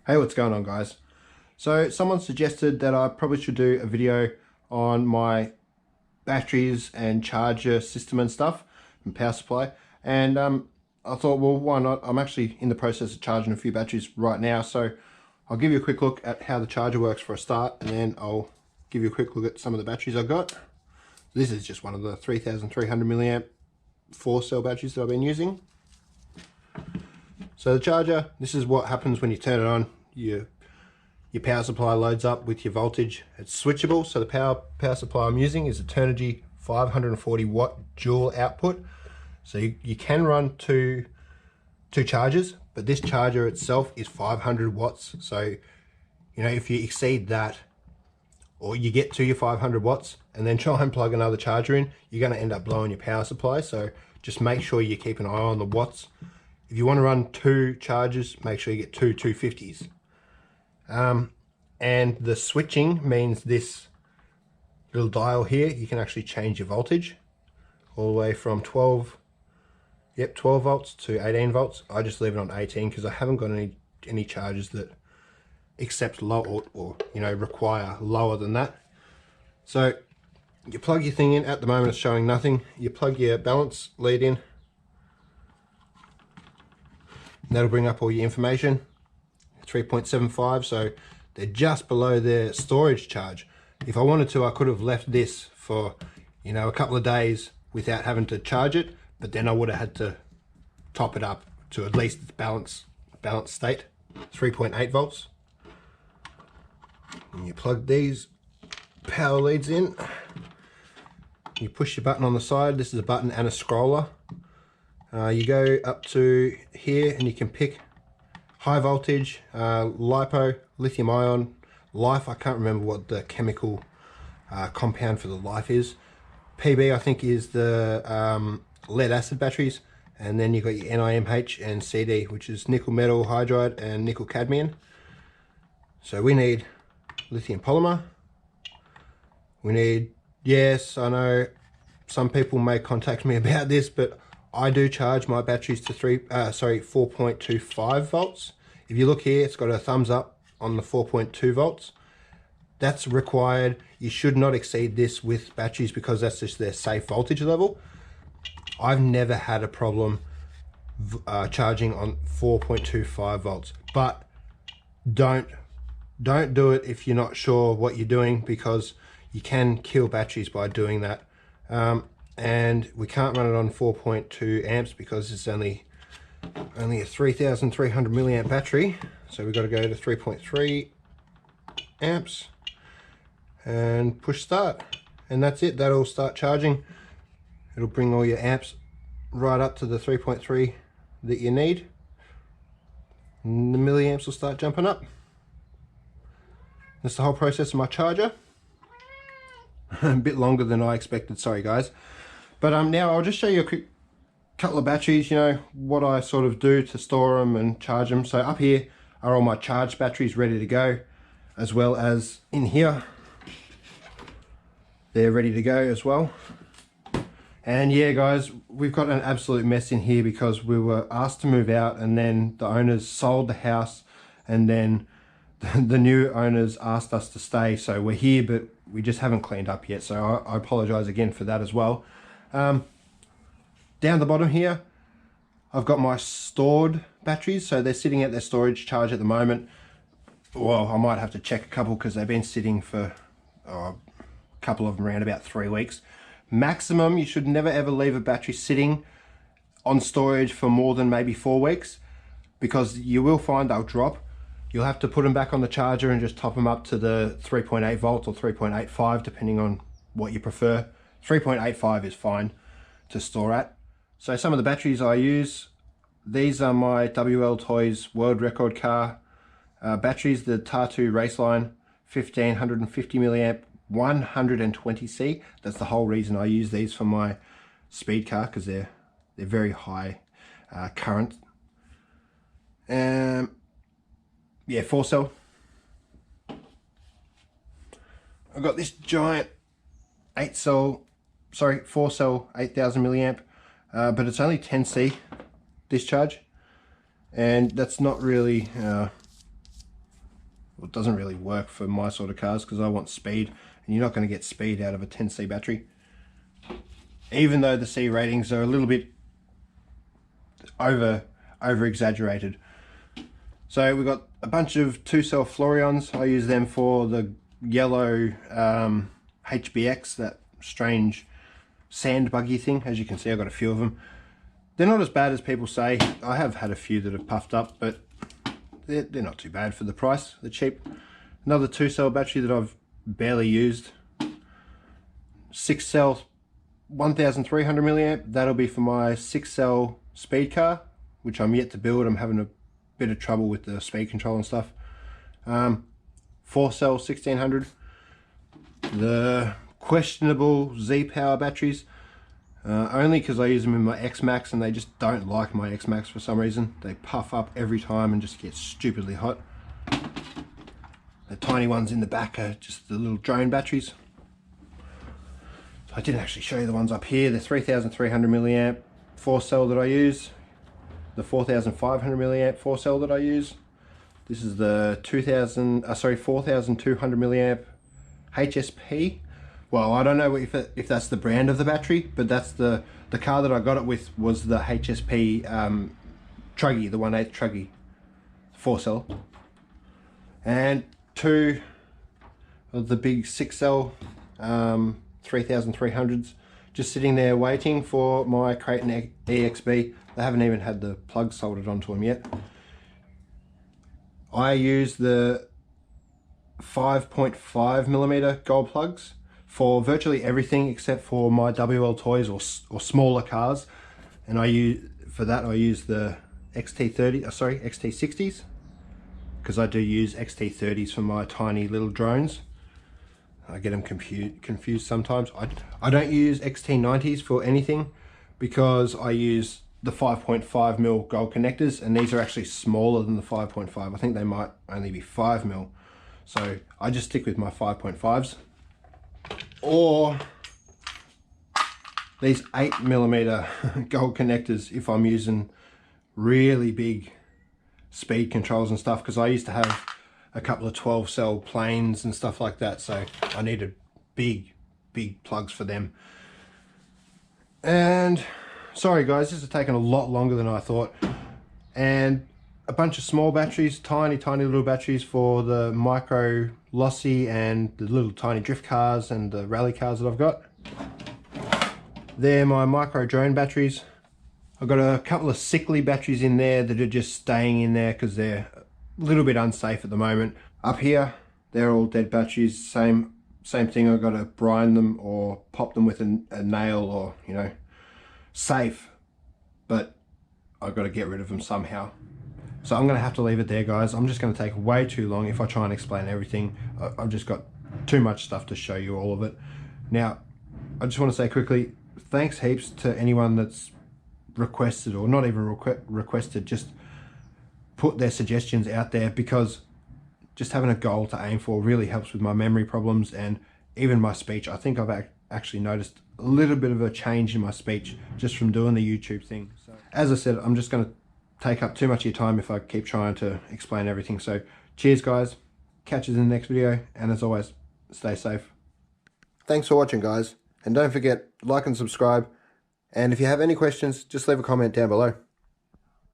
Hey, what's going on, guys? So someone suggested that I probably should do a video on my batteries and charger system and stuff and power supply, and I thought, well, why not? I'm actually in the process of charging a few batteries right now, so I'll give you a quick look at how the charger works for a start, and then I'll give you a quick look at some of the batteries I've got. This is just one of the 3300 milliamp 4-cell batteries that I've been using. So the charger, this is what happens when you turn it on. Your power supply loads up with your voltage. It's switchable, so the power supply I'm using is a Turnigy 540 watt dual output. So you can run two chargers, but this charger itself is 500 watts. So, you know, if you exceed that, or you get to your 500 watts and then try and plug another charger in, you're going to end up blowing your power supply. So just make sure you keep an eye on the watts. If you want to run two chargers, make sure you get two 250s. And the switching means this little dial here, you can actually change your voltage all the way from 12 volts to 18 volts. I just leave it on 18 because I haven't got any chargers that accept low or you know, require lower than that. So you plug your thing in. At the moment it's showing nothing. You plug your balance lead in, and that'll bring up all your information. 3.75, so they're just below their storage charge. If I wanted to, I could have left this for, you know, a couple of days without having to charge it, but then I would have had to top it up to at least its balance state. 3.8 volts. And you plug these power leads in. You push your button on the side. This is a button and a scroller. You go up to here and you can pick high voltage, Lipo, lithium ion, life. I can't remember what the chemical compound for the life is. PB, I think, is the lead acid batteries. And then you've got your NiMH and CD, which is nickel metal hydride and nickel cadmium. So we need lithium polymer. We need, yes, I know some people may contact me about this, but I do charge my batteries to 4.25 volts. If you look here, it's got a thumbs up on the 4.2 volts. That's required. You should not exceed this with batteries because that's just their safe voltage level. I've never had a problem charging on 4.25 volts, but don't do it if you're not sure what you're doing, because you can kill batteries by doing that. And we can't run it on 4.2 amps because it's only a 3300 milliamp battery. So we've got to go to 3.3 amps and push start, and that's it. That'll start charging. It'll bring all your amps right up to the 3.3 that you need, and the milliamps will start jumping up. That's the whole process of my charger. A bit longer than I expected, sorry guys. But now I'll just show you a quick couple of batteries, you know, what I sort of do to store them and charge them. So up here are all my charged batteries ready to go, as well as in here, they're ready to go as well. And yeah guys, we've got an absolute mess in here because we were asked to move out, and then the owners sold the house, and then the new owners asked us to stay. So we're here, but we just haven't cleaned up yet, so I apologize again for that as well. Down the bottom here, I've got my stored batteries, so they're sitting at their storage charge at the moment. Well, I might have to check a couple because they've been sitting for a couple of them around about 3 weeks. Maximum, you should never ever leave a battery sitting on storage for more than maybe 4 weeks, because you will find they'll drop. You'll have to put them back on the charger and just top them up to the 3.8 volt or 3.85, depending on what you prefer. 3.85 is fine to store at. So some of the batteries I use, these are my WL Toys World Record Car batteries, the Tattu R-line 1550 milliamp 120C. That's the whole reason I use these for my speed car, because they're very high current. Yeah, 4-cell. I've got this giant 4-cell 8000 milliamp, but it's only 10C discharge, and that's not really Well, it doesn't really work for my sort of cars because I want speed, and you're not going to get speed out of a 10C battery. Even though the C ratings are a little bit over exaggerated. So we've got a bunch of 2-cell Fluorions. I use them for the yellow HBX, that strange sand buggy thing. As you can see, I've got a few of them. They're not as bad as people say. I have had a few that have puffed up, but they're not too bad for the price. They're cheap. Another 2-cell battery that I've barely used. 6-cell 1300 milliamp. That'll be for my 6-cell speed car, which I'm yet to build. I'm having a bit of trouble with the speed control and stuff. 4-cell 1600. The questionable Zeee Power batteries, only because I use them in my X-Max and they just don't like my X-Max for some reason. They puff up every time and just get stupidly hot. The tiny ones in the back are just the little drone batteries. I didn't actually show you the ones up here. The 3300 milliamp 4-cell that I use. The 4500 milliamp 4-cell that I use. This is the 4200 milliamp HSP. Well, I don't know if that's the brand of the battery, but that's the car that I got it with was the HSP Truggy, the 1/8 Truggy 4-cell. And 2 of the big 6-cell 3300s, just sitting there waiting for my Kraton EXB. They haven't even had the plug soldered onto them yet. I use the 5.5mm gold plugs for virtually everything except for my WL toys or smaller cars, and I use the XT60s, because I do use XT30s for my tiny little drones. I get them confused sometimes. I don't use XT90s for anything because I use the 5.5mm gold connectors, and these are actually smaller than the 5.5. I think they might only be 5mm. So I just stick with my 5.5s. Or these 8mm gold connectors if I'm using really big speed controls and stuff, because I used to have a couple of 12-cell planes and stuff like that, so I needed big plugs for them. And sorry guys, this has taken a lot longer than I thought. And a bunch of small batteries, tiny little batteries for the micro lossy and the little tiny drift cars and the rally cars that I've got. They're my micro drone batteries. I've got a couple of sickly batteries in there that are just staying in there because they're a little bit unsafe at the moment. Up here, they're all dead batteries. Same thing. I've got to brine them or pop them with a nail, or safe, but I've got to get rid of them somehow. So I'm going to have to leave it there, guys. I'm just going to take way too long if I try and explain everything. I've just got too much stuff to show you all of it. Now, I just want to say quickly, thanks heaps to anyone that's requested, or not even requested, just put their suggestions out there, because just having a goal to aim for really helps with my memory problems and even my speech. I think I've actually noticed a little bit of a change in my speech just from doing the YouTube thing. So, as I said, I'm just going to take up too much of your time if I keep trying to explain everything. So cheers guys, catch us in the next video, and as always, stay safe. Thanks for watching guys, and don't forget, like and subscribe, and if you have any questions, just leave a comment down below.